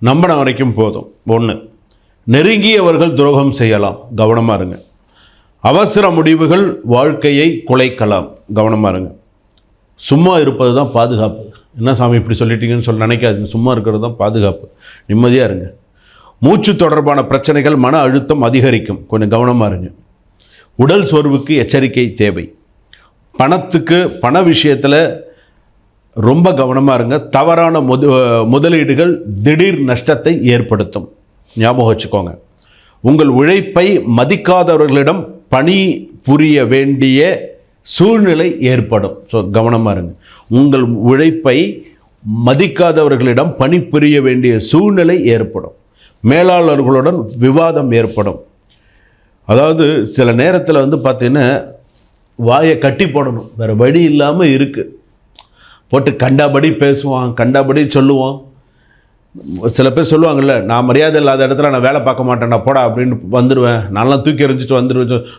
நம்பின வரைக்கும் போதும். ஒன்று, நெருங்கியவர்கள் துரோகம் செய்யலாம், கவனமாக இருங்க. அவசர முடிவுகள் வாழ்க்கையை குலைக்கலாம், கவனமாக இருங்க. சும்மா இருப்பது தான் பாதுகாப்பு. என்ன சாமி இப்படி சொல்லிட்டீங்கன்னு சொல்லி நினைக்காதீங்க. சும்மா இருக்கிறது தான் பாதுகாப்பு. நிம்மதியாக இருங்க. மூச்சு தொடர்பான பிரச்சனைகள், மன அழுத்தம் அதிகரிக்கும், கொஞ்சம் கவனமாக இருங்க. உடல் சோர்வுக்கு எச்சரிக்கை தேவை. பண விஷயத்தில் ரொம்ப கவனமாக இருங்க. தவறான முதலீடுகள் திடீர் நஷ்டத்தை ஏற்படுத்தும், ஞாபகம் வச்சுக்கோங்க. உங்கள் உழைப்பை மதிக்காதவர்களிடம் பணி புரிய வேண்டிய சூழ்நிலை ஏற்படும். ஸோ கவனமாக இருங்க. உங்கள் உழைப்பை மதிக்காதவர்களிடம் பணிபுரிய வேண்டிய சூழ்நிலை ஏற்படும். மேலாளர்களுடன் விவாதம் ஏற்படும். அதாவது சில நேரத்தில் பார்த்தீங்கன்னா வாயை கட்டி போடணும், வேறு வழி இல்லாமல் இருக்குது. போட்டு கண்டாபடி பேசுவான், கண்டாபடி சொல்லுவான். சில பேர் சொல்லுவாங்கள்ல, நான் மரியாதை இல்லாத இடத்துல நான் வேலை பார்க்க மாட்டேன், நான் போடா அப்படின்னு வந்துடுவேன், நான்லாம் தூக்கி எறிஞ்சிட்டு வந்துடுவேன்.